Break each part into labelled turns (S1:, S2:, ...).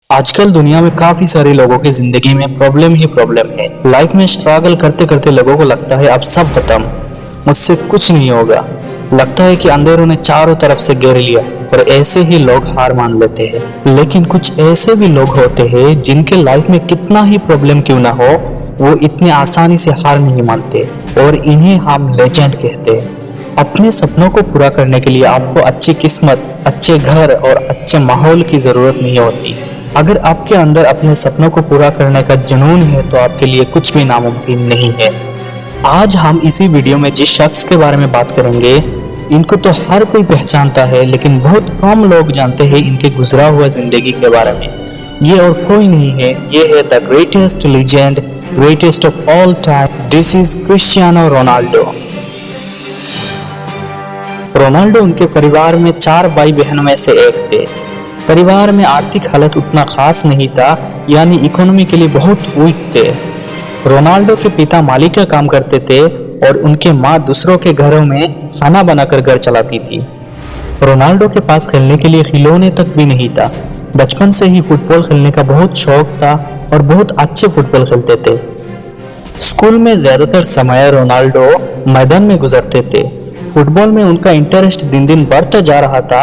S1: आजकल दुनिया में काफी सारे लोगों की जिंदगी में प्रॉब्लम ही प्रॉब्लम है। लाइफ में स्ट्रगल करते करते लोगों को लगता है अब सब खत्म, मुझसे कुछ नहीं होगा। लगता है कि अंधेरों ने चारों तरफ से घेर लिया और ऐसे ही लोग हार मान लेते हैं। लेकिन कुछ ऐसे भी लोग होते हैं जिनके लाइफ में कितना ही प्रॉब्लम क्यों ना हो, वो इतनी आसानी से हार नहीं मानते और इन्हें हम लेजेंड कहते हैं। अपने सपनों को पूरा करने के लिए आपको अच्छी किस्मत, अच्छे घर और अच्छे माहौल की जरूरत नहीं होती। अगर आपके अंदर अपने सपनों को पूरा करने का जुनून है तो आपके लिए कुछ भी नामुमकिन नहीं है। आज हम इसी वीडियो में जिस शख्स के बारे में बात करेंगे, इनको तो हर कोई पहचानता है लेकिन बहुत कम लोग जानते हैं इनके गुजरा हुआ जिंदगी के बारे में। ये और कोई नहीं है, ये है the greatest legend, greatest of all time. This is Cristiano Ronaldo. Ronaldo उनके परिवार में 4 भाई बहनों में से एक थे। परिवार में आर्थिक हालत उतना खास नहीं था, यानी इकोनॉमी के लिए बहुत वीक थे। रोनाल्डो के पिता माली का काम करते थे और उनके माँ दूसरों के घरों में खाना बनाकर घर चलाती थी। रोनाल्डो के पास खेलने के लिए खिलौने तक भी नहीं था। बचपन से ही फुटबॉल खेलने का बहुत शौक था और बहुत अच्छे फुटबॉल खेलते थे। स्कूल में ज्यादातर समय रोनाल्डो मैदान में गुजरते थे। फुटबॉल में उनका इंटरेस्ट दिन दिन बढ़ता जा रहा था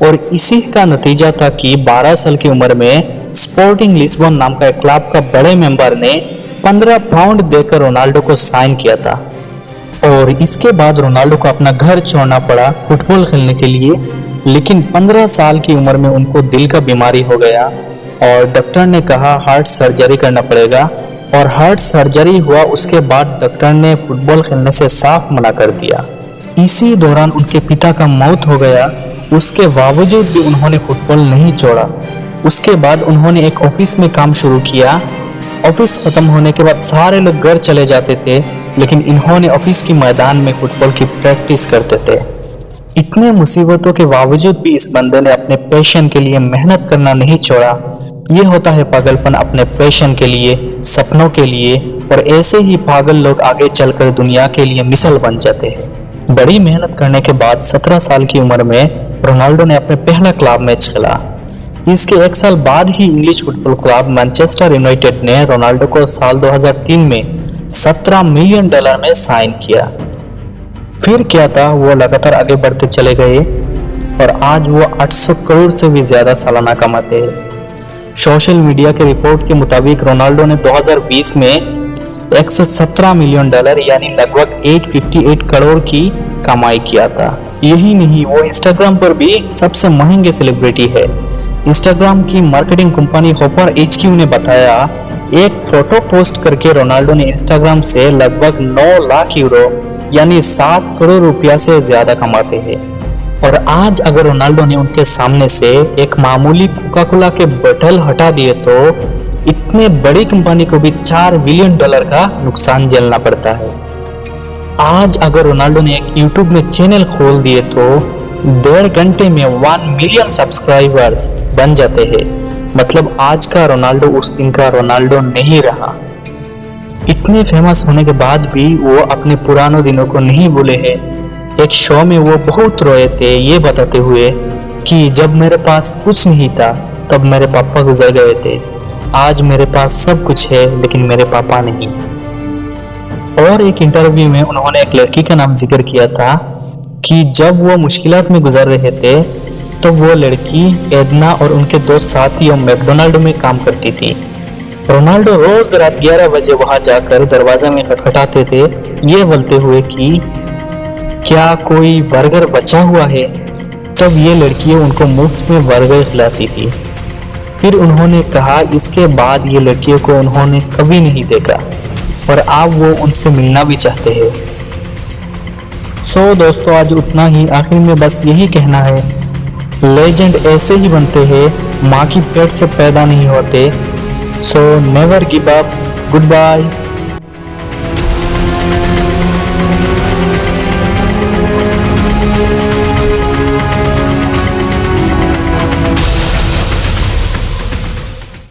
S1: और इसी का नतीजा था कि 12 साल की उम्र में स्पोर्टिंग लिस्बन नाम का एक क्लब का बड़े मेंबर ने 15 पाउंड देकर रोनाल्डो को साइन किया था। और इसके बाद रोनाल्डो को अपना घर छोड़ना पड़ा फुटबॉल खेलने के लिए। लेकिन 15 साल की उम्र में उनको दिल का बीमारी हो गया और डॉक्टर ने कहा हार्ट सर्जरी करना पड़ेगा। और हार्ट सर्जरी हुआ, उसके बाद डॉक्टर ने फुटबॉल खेलने से साफ मना कर दिया। इसी दौरान उनके पिता का मौत हो गया। उसके बावजूद भी उन्होंने फुटबॉल नहीं छोड़ा। उसके बाद उन्होंने एक ऑफिस में काम शुरू किया। ऑफिस खत्म होने के बाद सारे लोग घर चले जाते थे, लेकिन इन्होंने ऑफिस की मैदान में फुटबॉल की प्रैक्टिस करते थे। इतने मुसीबतों के बावजूद भी इस बंदे ने अपने पैशन के लिए मेहनत करना नहीं छोड़ा। ये होता है पागलपन, अपने पैशन के लिए, सपनों के लिए। और ऐसे ही पागल लोग आगे चलकर दुनिया के लिए मिसाल बन जाते हैं। बड़ी मेहनत करने के बाद 17 साल की उम्र में रोनाल्डो ने अपने पहला क्लब मैच खेला। इसके 1 साल बाद ही English football club Manchester United ने रोनाल्डो को साल 2003 में $17 मिलियन में साइन किया। फिर क्या था, वो लगातार आगे बढ़ते चले गए और आज वो 800 करोड़ से भी ज्यादा सालाना कमाते हैं। सोशल मीडिया के रिपोर्ट के मुताबिक रोनाल्डो ने 2020 में $117 मिलियन यानी लगभग 858 करोड़ की कमाई किया था। यही नहीं, वो इंस्टाग्राम पर भी सबसे महंगे सेलिब्रिटी है। इंस्टाग्राम की मार्केटिंग कंपनी होपर HQ ने बताया, एक फोटो पोस्ट करके रोनाल्डो ने इंस्टाग्राम से लगभग 9 लाख यूरो यानी 7 करोड़ रुपया से ज्यादा कमाते हैं। और आज अगर रोनाल्डो ने उनके सामने से एक मामूली कोका कोला के बोतल हटा दिए तो इतने बड़ी कंपनी को भी $4 बिलियन का नुकसान झेलना पड़ता है। आज अगर रोनाल्डो ने एक YouTube में चैनल खोल दिए तो 1.5 घंटे में 1 मिलियन सब्सक्राइबर्स बन जाते हैं। मतलब आज का रोनाल्डो उस दिन का रोनाल्डो नहीं रहा। इतने फेमस होने के बाद भी वो अपने पुराने दिनों को नहीं भूले हैं। एक शो में वो बहुत रोए थे, ये बताते हुए कि जब मेरे पास कुछ नहीं था तब मेरे पापा गुजर गए थे। आज मेरे पास सब कुछ है लेकिन मेरे पापा नहीं। और एक इंटरव्यू में उन्होंने एक लड़की का नाम जिक्र किया था कि जब वो मुश्किलात में गुजर रहे थे तो वो लड़की एडना और उनके 2 साथियों मैकडोनाल्ड में काम करती थी। रोनाल्डो रोज रात 11 बजे वहां जाकर दरवाजा में खटखटाते थे, ये बोलते हुए कि क्या कोई बर्गर बचा हुआ है। तब ये लड़कियां उनको मुफ्त में बर्गर खिलाती थी। फिर उन्होंने कहा इसके बाद ये लड़कियों को उन्होंने कभी नहीं देखा और अब वो उनसे मिलना भी चाहते हैं। दोस्तों, आज उतना ही। आखिर में बस यही कहना है, लेजेंड ऐसे ही बनते हैं, माँ की पेट से पैदा नहीं होते। Never give up. Good bye.